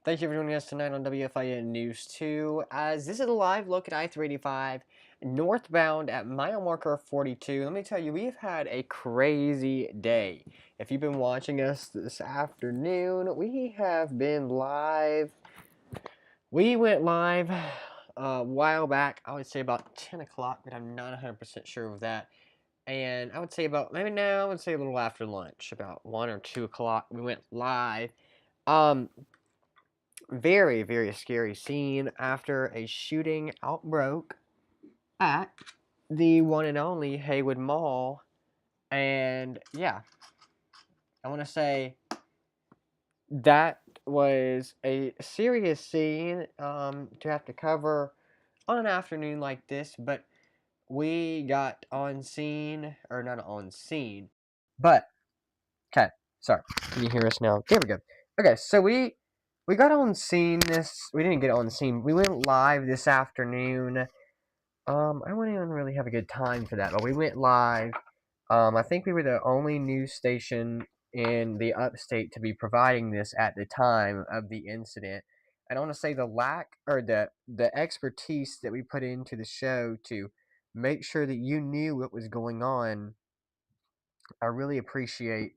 Thank you for joining us tonight on WFIN News 2, as this is a live look at I-385 northbound at mile marker 42. Let me tell you, we've had a crazy day. If you've been watching us this afternoon, we have been live. We went live a while back, I would say about 10 o'clock, but I'm not 100% sure of that. And I would say about, maybe now, I would say a little after lunch, about 1 or 2 o'clock, we went live. Very, very scary scene after a shooting outbroke at the one and only Haywood Mall. And yeah, I want to say that was a serious scene to have to cover on an afternoon like this, but we got on scene, or not on scene, but okay, sorry. Can you hear us now? There we go. Okay, so we got on scene this. We didn't get on scene. We went live this afternoon. I wouldn't even really have a good time for that, but we went live. I think we were the only news station in the upstate to be providing this at the time of the incident. And I want to say the lack or the expertise that we put into the show to make sure that you knew what was going on. I really appreciate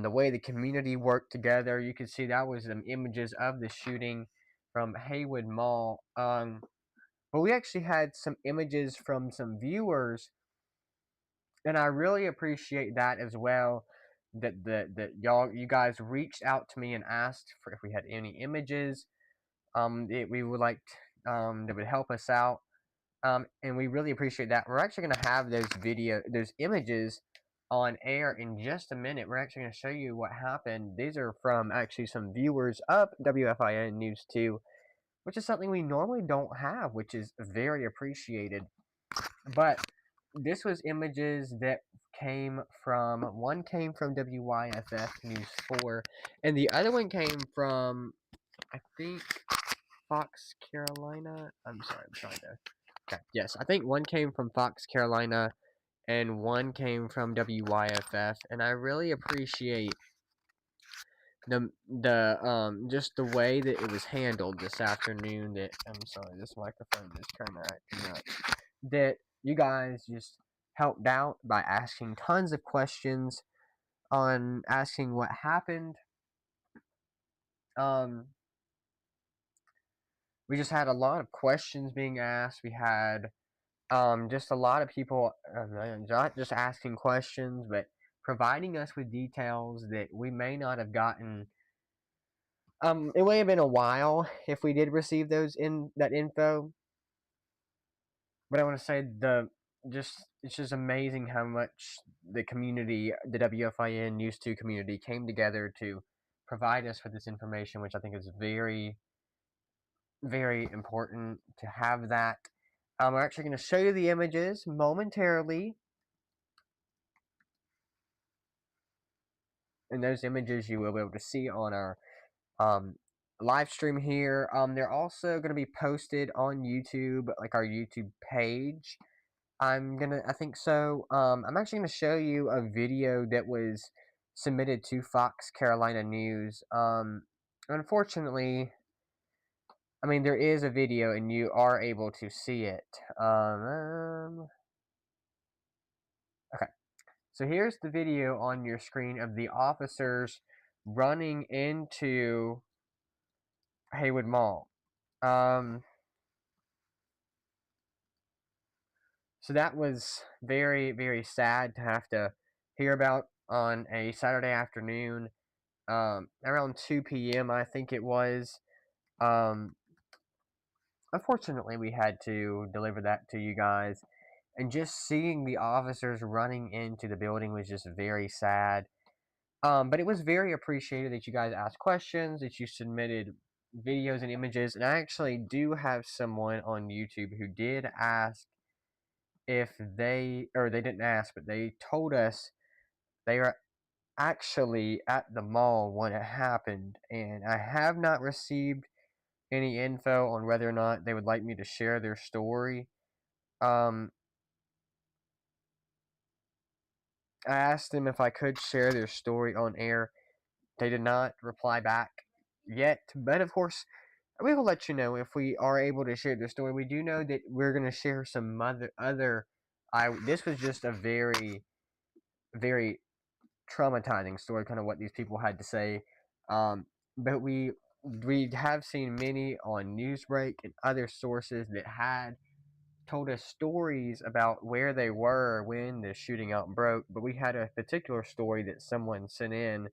the way the community worked together. You can see that was some images of the shooting from Haywood Mall. But we actually had some images from some viewers, and I really appreciate that as well. That you guys reached out to me and asked for if we had any images. We would like that would help us out. And we really appreciate that. We're actually gonna have those images on air in just a minute. We're actually gonna show you what happened. These are from actually some viewers of WFIN News 2, which is something we normally don't have, which is very appreciated. But this was images that one came from WYFF News 4, and the other one came from, I think, Fox Carolina. I'm sorry, I'm trying to. Okay, yes, I think one came from Fox Carolina and one came from WYFF, and I really appreciate the just the way that it was handled this afternoon. That I'm sorry, this microphone is kind of acting up. That you guys just helped out by asking tons of questions on asking what happened. Um, we just had a lot of questions being asked. We had just a lot of people not just asking questions, but providing us with details that we may not have gotten. It may have been a while if we did receive that info, but I want to say it's just amazing how much the community, the WFIN News 2 community, came together to provide us with this information, which I think is very, very important to have that. We're actually going to show you the images momentarily. And those images you will be able to see on our um, live stream here. They're also going to be posted on YouTube, like our YouTube page. I think so. I'm actually gonna show you a video that was submitted to Fox Carolina News. Unfortunately, I mean there is a video and you are able to see it. Okay, so here's the video on your screen of the officers running into Haywood Mall. Um, so that was very, very sad to have to hear about on a Saturday afternoon. Around 2 p.m. I think it was. Um, Unfortunately, we had to deliver that to you guys, and just seeing the officers running into the building was just very sad. But it was very appreciated that you guys asked questions, that you submitted videos and images, and I actually do have someone on YouTube who did ask if or they didn't ask, but they told us they are actually at the mall when it happened, and I have not received any info on whether or not they would like me to share their story. Um, I asked them if I could share their story on air. They did not reply back. yet, but of course, we will let you know if we are able to share the story. We do know that we're going to share some other. This was just a very, very traumatizing story, kind of what these people had to say. But we have seen many on Newsbreak and other sources that had told us stories about where they were when the shooting out broke. But we had a particular story that someone sent in,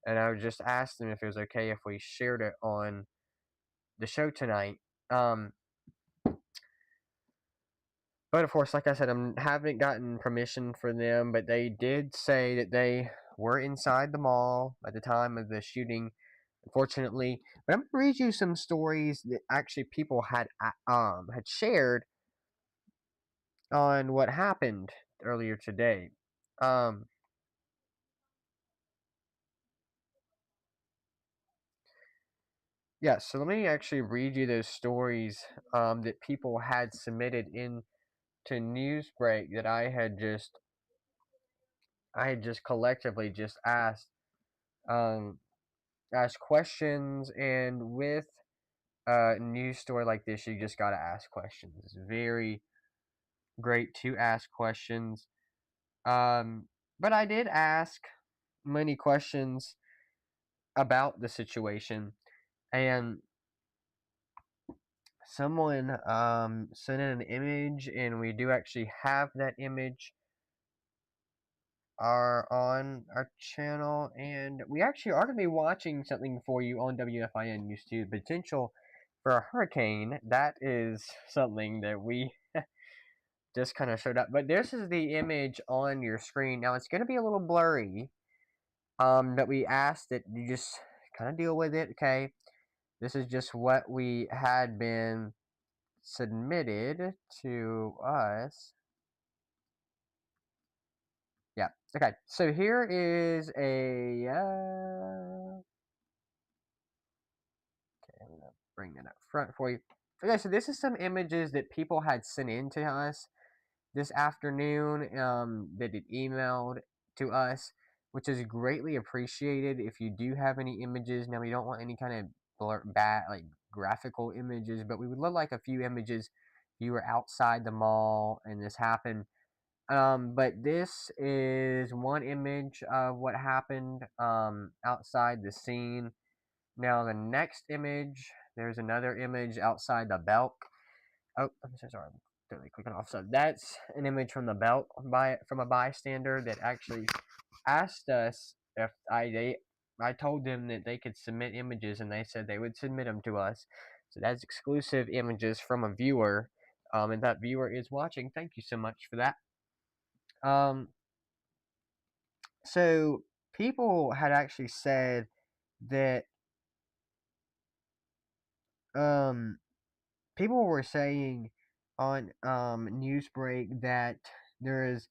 and I just asked them if it was okay if we shared it on the show tonight. Um, but of course, like I said, I haven't gotten permission for them, but they did say that they were inside the mall at the time of the shooting, unfortunately. But I'm gonna read you some stories that actually people had shared on what happened earlier today. Um, yeah, so let me actually read you those stories that people had submitted in to Newsbreak that I had just collectively just um, asked questions, and with a news story like this, you just gotta ask questions. It's very great to ask questions. Um, but I did ask many questions about the situation, and someone sent in an image, and we do actually have that image are on our channel, and we actually are going to be watching something for you on WFIN News to potential for a hurricane. That is something that we just kind of showed up. But this is the image on your screen. Now it's going to be a little blurry. But we asked that you just kind of deal with it. Okay, this is just what we had been submitted to us. Yeah. Okay. So here is a. Okay, I'm gonna bring that up front for you. Okay, so this is some images that people had sent in to us this afternoon. That it emailed to us, which is greatly appreciated. If you do have any images, now we don't want any kind of bad like graphical images, but we would love like a few images. You were outside the mall and this happened. But this is one image of what happened outside the scene. Now the next image, there's another image outside the Belk. Oh, I'm so sorry, I'm totally clicking off. So that's an image from the Belk from a bystander that actually asked us if I told them that they could submit images, and they said they would submit them to us. So that's exclusive images from a viewer, and that viewer is watching. Thank you so much for that. Um, so people had actually said that um people were saying on Newsbreak that there is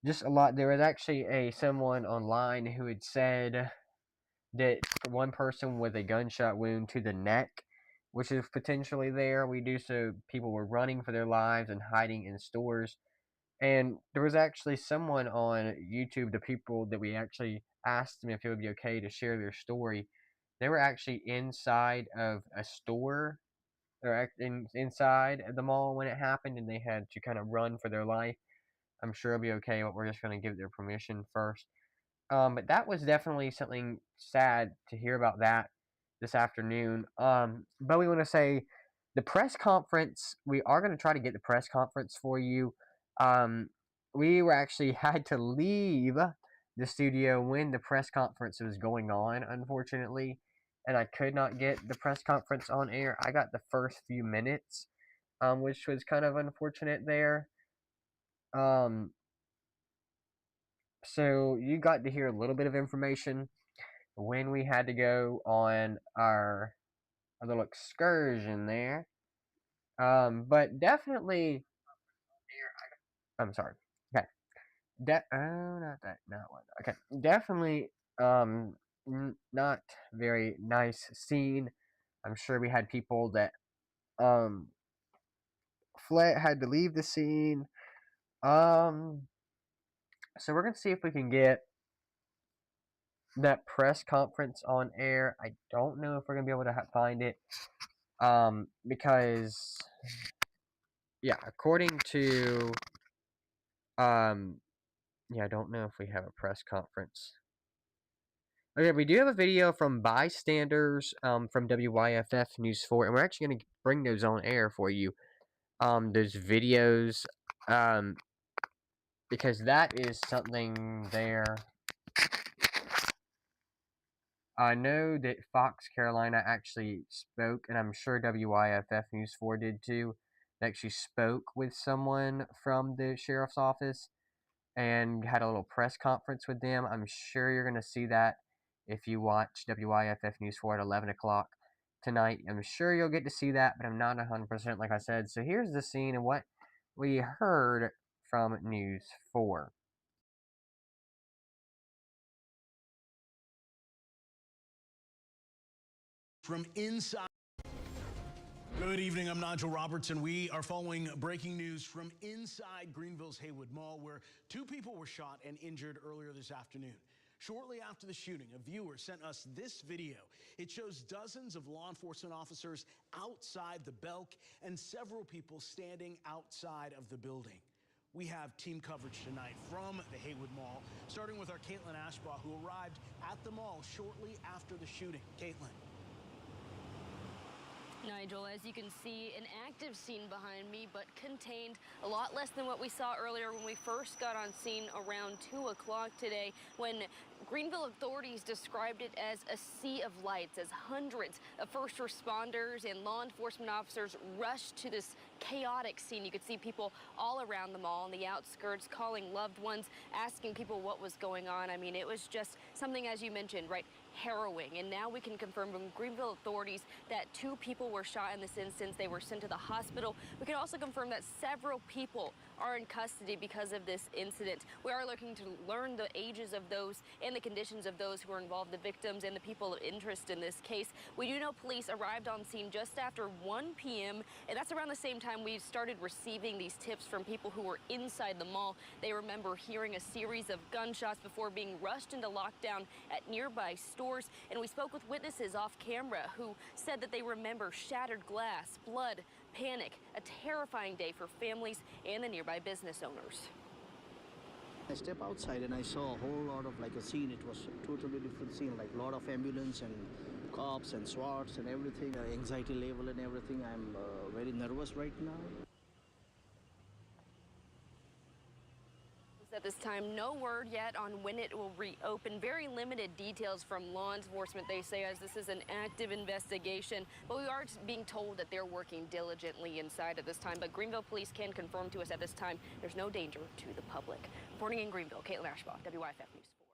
just a lot. There was actually someone online who had said that one person with a gunshot wound to the neck, which is potentially there. We do so people were running for their lives and hiding in stores. And there was actually someone on YouTube, the people that we actually asked them if it would be okay to share their story. They were actually inside of a store or inside the mall when it happened, and they had to kind of run for their life. I'm sure it'll be okay, but we're just going to give their permission first. But that was definitely something sad to hear about that this afternoon. But we want to say the press conference, we are going to try to get the press conference for you. Um, we were actually had to leave the studio when the press conference was going on, unfortunately, and I could not get the press conference on air. I got the first few minutes, which was kind of unfortunate there. Um, so you got to hear a little bit of information when we had to go on our a little excursion there. But definitely, I'm sorry. Okay, not that, not one. Okay, definitely, not very nice scene. I'm sure we had people that um fled, had to leave the scene. Um, so we're gonna see if we can get that press conference on air. I don't know if we're gonna be able to find it, because yeah, according to yeah, I don't know if we have a press conference. Okay, we do have a video from bystanders from WYFF News 4, and we're actually gonna bring those on air for you. Those videos, because that is something there. I know that Fox Carolina actually spoke, and I'm sure WIFF News 4 did too. They actually spoke with someone from the sheriff's office and had a little press conference with them. I'm sure you're going to see that if you watch WIFF News 4 at 11 o'clock tonight. I'm sure you'll get to see that, but I'm not 100% like I said. So here's the scene and what we heard from News 4. From inside. Good evening, I'm Nigel Robertson. We are following breaking news from inside Greenville's Haywood Mall, where 2 people were shot and injured earlier this afternoon. Shortly after the shooting, a viewer sent us this video. It shows dozens of law enforcement officers outside the Belk and several people standing outside of the building. We have team coverage tonight from the Haywood Mall, starting with our Caitlin Ashbaugh, who arrived at the mall shortly after the shooting. Caitlin. Nigel, as you can see, an active scene behind me, but contained a lot less than what we saw earlier when we first got on scene around 2 o'clock today, when Greenville authorities described it as a sea of lights, as hundreds of first responders and law enforcement officers rushed to this chaotic scene. You could see people all around the mall on the outskirts calling loved ones, asking people what was going on. I mean, it was just something, as you mentioned, right, harrowing. And now we can confirm from Greenville authorities that 2 people were shot in this instance. They were sent to the hospital. We can also confirm that several people are in custody because of this incident. We are looking to learn the ages of those and the conditions of those who were involved, the victims and the people of interest in this case. We do know police arrived on scene just after 1 p.m. and that's around the same time we started receiving these tips from people who were inside the mall. They remember hearing a series of gunshots before being rushed into lockdown at nearby stores. And we spoke with witnesses off camera who said that they remember shattered glass, blood, panic, a terrifying day for families and the nearby business owners. I stepped outside and I saw a whole lot of like a scene. It was a totally different scene, like a lot of ambulance and cops and SWATs and everything, anxiety level and everything. I'm very nervous right now. At this time, no word yet on when it will reopen. Very limited details from law enforcement, they say, as this is an active investigation. But we are being told that they're working diligently inside at this time. But Greenville police can confirm to us at this time there's no danger to the public. Reporting in Greenville, Caitlin Ashbaugh, WFIN News 4.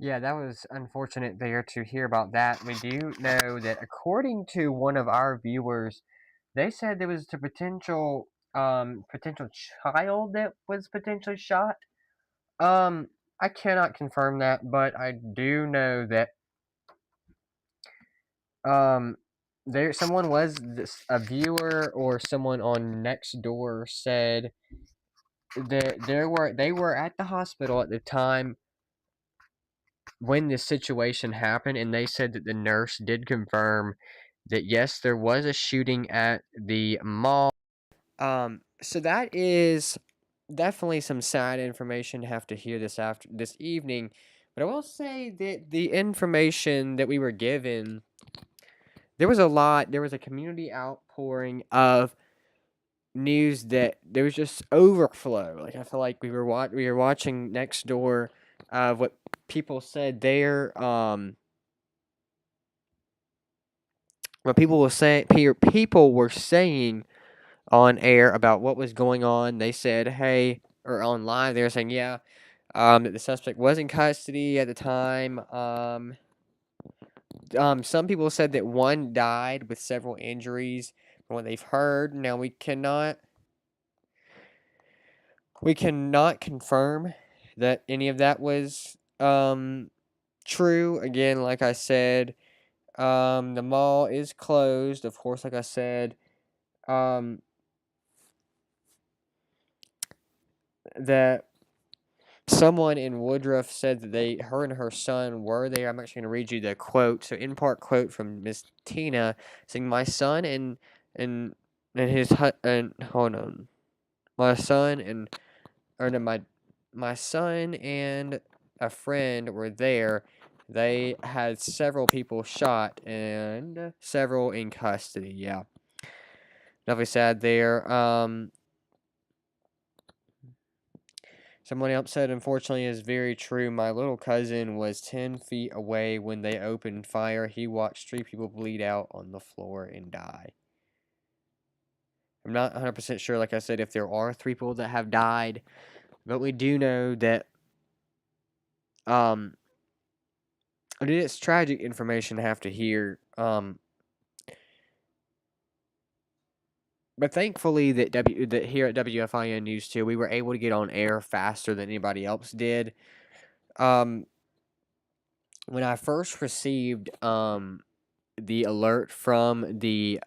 Yeah, that was unfortunate there to hear about that. We do know that according to one of our viewers, they said there was a potential child that was potentially shot. I cannot confirm that, but I do know that there someone was a viewer or someone on next door said that they were at the hospital at the time when this situation happened, and they said that the nurse did confirm that yes, there was a shooting at the mall. So that is definitely some sad information to have to hear this evening. But I will say that the information that we were given, there was a lot. There was a community outpouring of news that there was just overflow. Like I feel like we were watching next door of what people said there. What people were saying on air about what was going on. They said, "Hey," or on live, they were saying, "Yeah, that the suspect was in custody at the time." Some people said that one died with several injuries from what they've heard. Now we cannot confirm that any of that was true. Again, like I said, the mall is closed. Of course, like I said, that someone in Woodruff said that her and her son were there. I'm actually going to read you the quote. So, in part quote from Miss Tina saying, "My son and his and hold on, my son and or no, my son and a friend were there. They had several people shot and several in custody. Yeah, definitely sad there. Someone else said, unfortunately, is very true. My little cousin was 10 feet away when they opened fire. He watched 3 people bleed out on the floor and die. I'm not 100% sure, like I said, if there are 3 people that have died, but we do know that it's tragic information to have to hear. But thankfully that here at WFIN News 2, we were able to get on air faster than anybody else did. When I first received the alert from the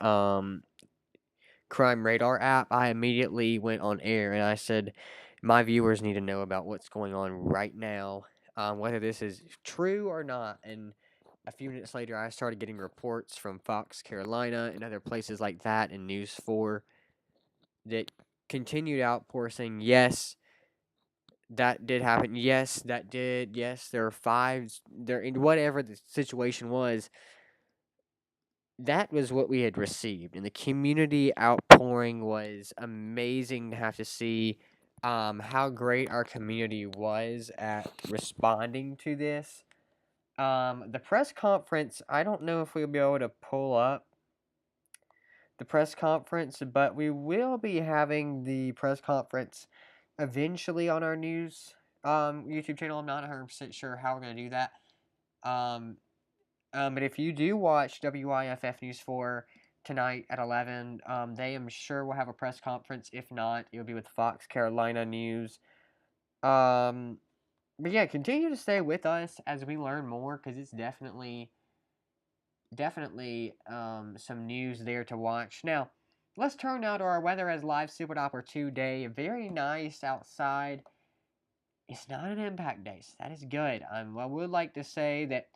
Crime Radar app, I immediately went on air and I said, my viewers need to know about what's going on right now, whether this is true or not. And a few minutes later, I started getting reports from Fox Carolina and other places like that and News 4 that continued outpour saying, yes, that did happen. Yes, that did. Yes, there are 5. There, in whatever the situation was, that was what we had received, and the community outpouring was amazing to have to see how great our community was at responding to this. The press conference, I don't know if we'll be able to pull up the press conference, but we will be having the press conference eventually on our news YouTube channel. I'm not 100% sure how we're going to do that. But if you do watch WIFF News 4 tonight at 11, they I'm sure will have a press conference. If not, it'll be with Fox Carolina News. But yeah, continue to stay with us as we learn more, because it's definitely some news there to watch. Now, let's turn now to our weather as live Super Dopper 2 day. Very nice outside. It's not an impact day, so that is good. I would like to say that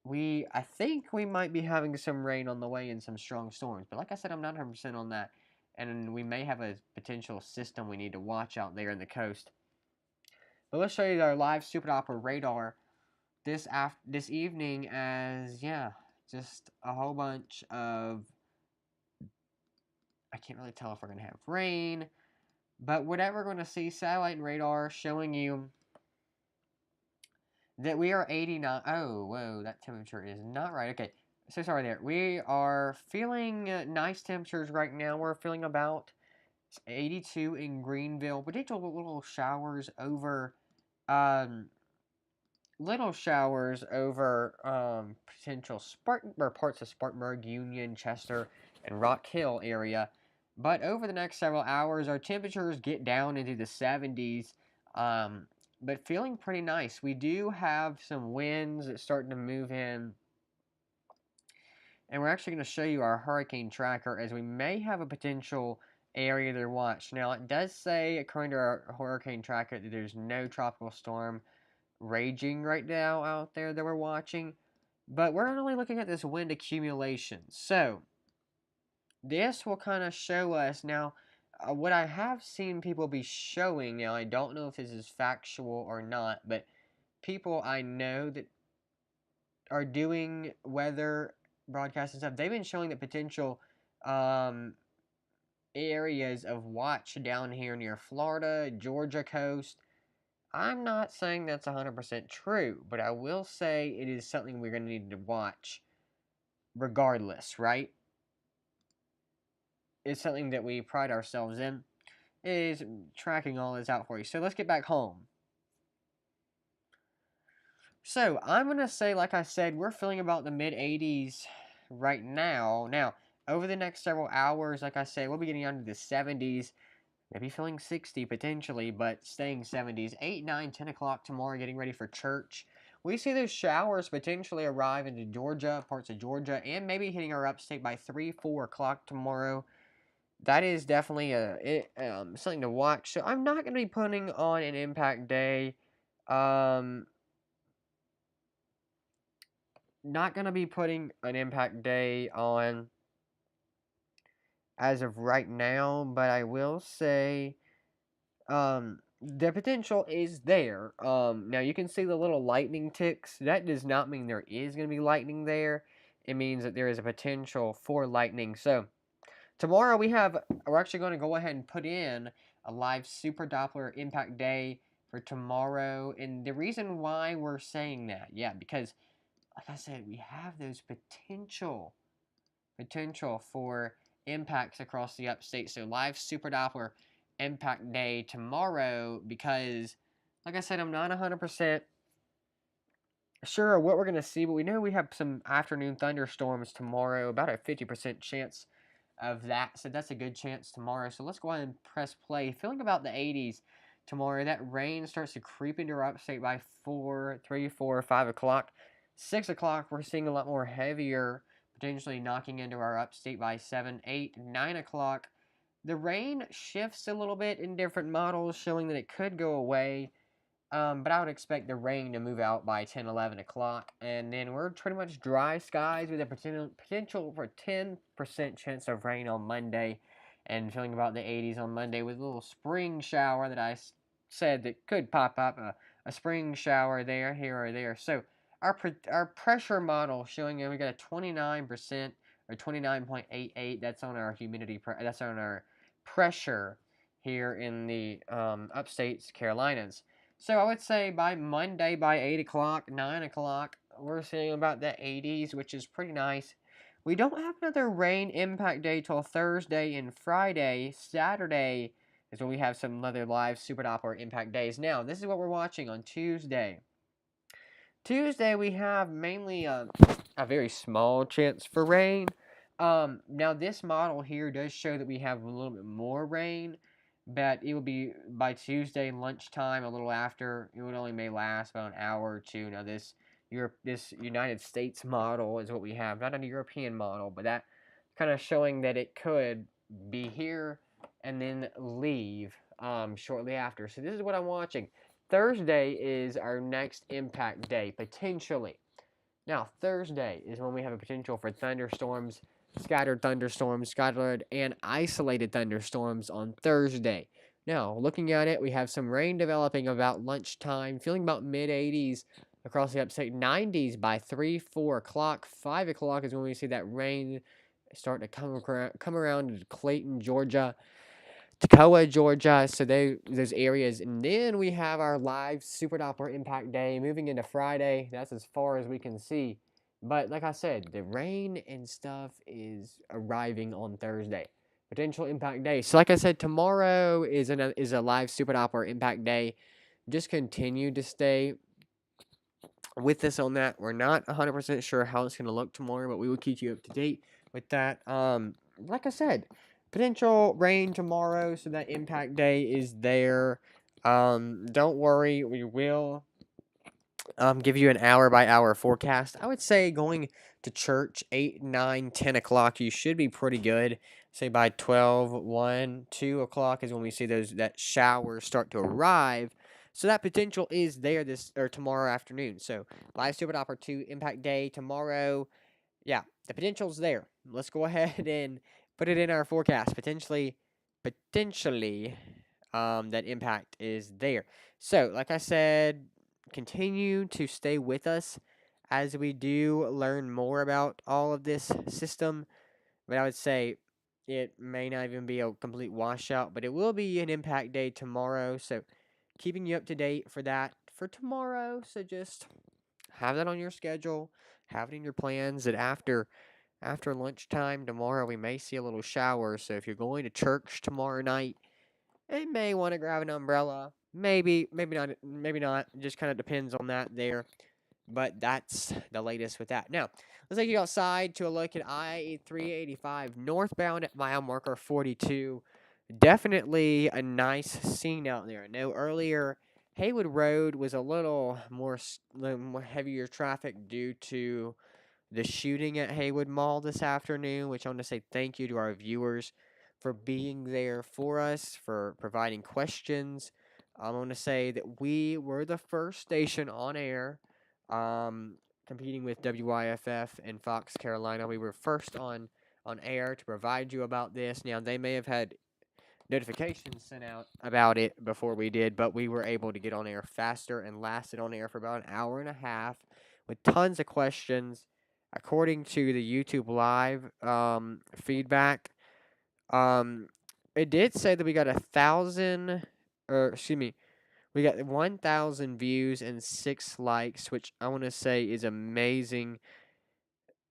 I think we might be having some rain on the way and some strong storms. But like I said, I'm not 100% on that. And we may have a potential system we need to watch out there in the coast. But let's show you our live Super Doppler radar this evening as, yeah, just a whole bunch of, I can't really tell if we're going to have rain. But whatever we're going to see, satellite and radar showing you that we are 89. Oh, whoa, that temperature is not right. Okay, so sorry there. We are feeling nice temperatures right now. We're feeling about 82 in Greenville. Potential little showers over, potential Spartan or parts of Spartanburg, Union, Chester, and Rock Hill area. But over the next several hours, our temperatures get down into the 70s. But feeling pretty nice. We do have some winds that's starting to move in. And we're actually going to show you our hurricane tracker, as we may have a potential area to watch. Now, it does say, according to our hurricane tracker, that there's no tropical storm raging right now out there that we're watching. But we're not only looking at this wind accumulation. So, this will kind of show us now. What I have seen people be showing, now I don't know if this is factual or not, but people I know that are doing weather broadcasts and stuff, they've been showing the potential areas of watch down here near Florida, Georgia coast. I'm not saying that's 100% true, but I will say it is something we're going to need to watch regardless, right? It's something that we pride ourselves in, is tracking all this out for you. So let's get back home. So I'm going to say, like I said, we're feeling about the mid-80s right now. Now, over the next several hours, like I said, we'll be getting down to the 70s. Maybe feeling 60 potentially, but staying 70s. 8, 9, 10 o'clock tomorrow, getting ready for church. We see those showers potentially arrive into Georgia, parts of Georgia, and maybe hitting our upstate by 3, 4 o'clock tomorrow. that is definitely something to watch. So I'm not going to be putting on an impact day. Not going to be putting an impact day on as of right now, but I will say the potential is there. Now you can see the little lightning ticks. That does not mean there is going to be lightning there. It means that there is a potential for lightning. So tomorrow we're actually going to go ahead and put in a live super Doppler impact day for tomorrow. And the reason why we're saying that, yeah, because like I said, we have those potential for impacts across the upstate. So live super Doppler impact day tomorrow because, like I said, I'm not 100% sure what we're going to see, but we know we have some afternoon thunderstorms tomorrow, about a 50% chance of that. So that's a good chance tomorrow. So let's go ahead and press play. Feeling about the 80s tomorrow. That rain starts to creep into our upstate by 3, 4, 5 o'clock. 6 o'clock, we're seeing a lot more heavier, potentially knocking into our upstate by 7, 8, 9 o'clock. The rain shifts a little bit in different models, showing that it could go away. But I would expect the rain to move out by 10, 11 o'clock. And then we're pretty much dry skies with a potential for 10% chance of rain on Monday. And feeling about the 80s on Monday with a little spring shower that I said that could pop up. A spring shower there, here or there. So our pressure model showing we got a 29% or 29.88. That's on our humidity. That's on our pressure here in the upstate Carolinas. So I would say by Monday, by 8 o'clock, 9 o'clock, we're seeing about the 80s, which is pretty nice. We don't have another rain impact day till Thursday and Friday. Saturday is when we have some other live super Doppler impact days. Now, this is what we're watching on Tuesday. Tuesday, we have mainly a very small chance for rain. Now, this model here does show that we have a little bit more rain, but it will be by Tuesday lunchtime, a little after. It would only may last about an hour or two. Now, this United States model is what we have, not a European model, but that kind of showing that it could be here and then leave shortly after. So this is what I'm watching. Thursday is our next impact day, potentially. Now, Thursday is when we have a potential for thunderstorms, scattered and isolated thunderstorms on Thursday. Now, looking at it, we have some rain developing about lunchtime, feeling about mid-80s across the upstate, 90s by 3, 4 o'clock. 5 o'clock is when we see that rain start to come around to Clayton, Georgia. Toccoa, Georgia, so those areas. And then we have our live super Doppler impact day moving into Friday. That's as far as we can see. But like I said, the rain and stuff is arriving on Thursday. Potential impact day. So like I said, tomorrow is a live super Doppler impact day. Just continue to stay with us on that. We're not 100% sure how it's going to look tomorrow, but we will keep you up to date with that. Like I said, potential rain tomorrow, so that impact day is there. Don't worry, we will give you an hour by hour forecast. I would say going to church 8, 9, 10 o'clock, you should be pretty good. Say by 12, 1, 2 o'clock is when we see that showers start to arrive. So that potential is there tomorrow afternoon. So live Super Doppler 2 impact day tomorrow. Yeah, the potential's there. Let's go ahead and put it in our forecast. Potentially, that impact is there. So, like I said, continue to stay with us as we do learn more about all of this system. But I would say it may not even be a complete washout, but it will be an impact day tomorrow. So, keeping you up to date for that for tomorrow. So, just have that on your schedule, have it in your plans that after lunchtime tomorrow we may see a little shower. So if you're going to church tomorrow night, you may want to grab an umbrella. Maybe not. Maybe not. It just kind of depends on that there. But that's the latest with that. Now, let's take you outside to a look at I-385 northbound at mile marker 42. Definitely a nice scene out there. I know earlier Haywood Road was a little more heavier traffic due to the shooting at Haywood Mall this afternoon, which I want to say thank you to our viewers for being there for us, for providing questions. I want to say that we were the first station on air, competing with WIFF and Fox Carolina. We were first on air to provide you about this. Now, they may have had notifications sent out about it before we did, but we were able to get on air faster and lasted on air for about an hour and a half with tons of questions. According to the YouTube live feedback, um, it did say that we got 1,000, or excuse me, we got 1,000 views and 6 likes, which I want to say is amazing.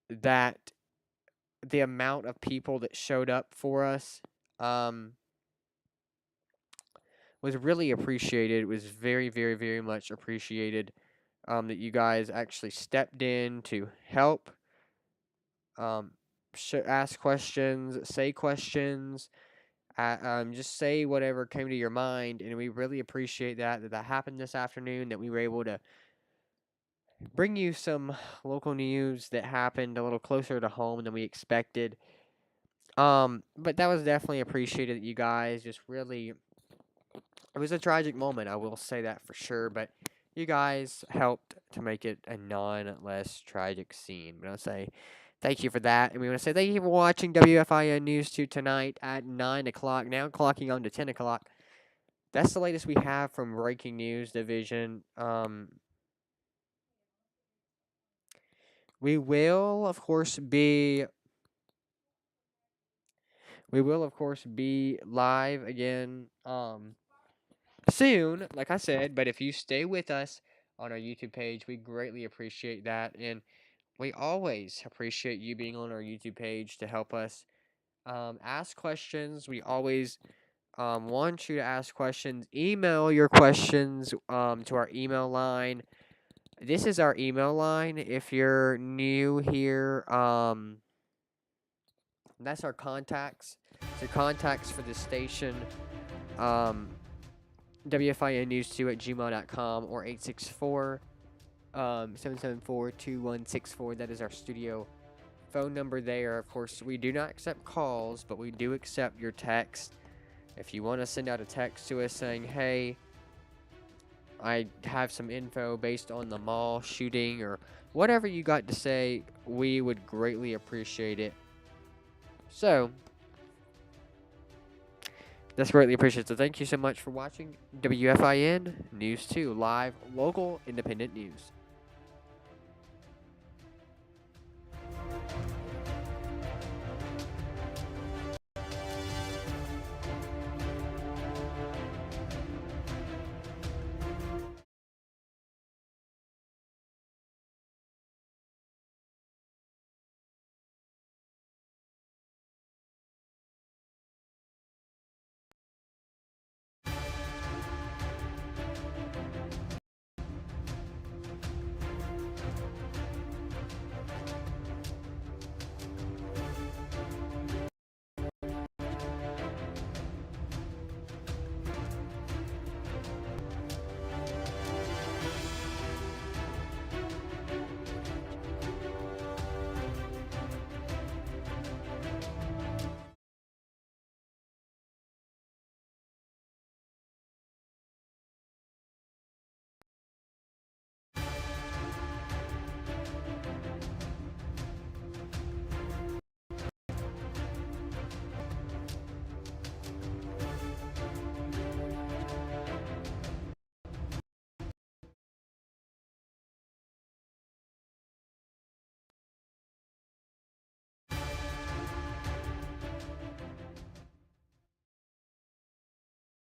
That the amount of people that showed up for us, was really appreciated. It was very, very, very much appreciated. That you guys actually stepped in to help, um, ask questions, say questions, just say whatever came to your mind, and we really appreciate that happened this afternoon. That we were able to bring you some local news that happened a little closer to home than we expected. But that was definitely appreciated. That you guys just really, it was a tragic moment, I will say that for sure, but you guys helped to make it a less tragic scene. But I'll say thank you for that. And we want to say thank you for watching WFIN News 2 tonight at 9 o'clock, now clocking on to 10 o'clock. That's the latest we have from Breaking News Division. We will, of course, be live again soon, like I said. But if you stay with us on our YouTube page, we greatly appreciate that, and we always appreciate you being on our YouTube page to help us ask questions. We always want you to ask questions. Email your questions to our email line. This is our email line. If you're new here, that's our contacts. So contacts for the station, WFIN News 2 at gmail.com or 864 774-2164. That is our studio phone number there. Of course, we do not accept calls, but we do accept your text. If you want to send out a text to us saying, hey, I have some info based on the mall shooting, or whatever you got to say, we would greatly appreciate it. So, that's greatly appreciated. So thank you so much for watching WFIN News 2, live, local, independent news.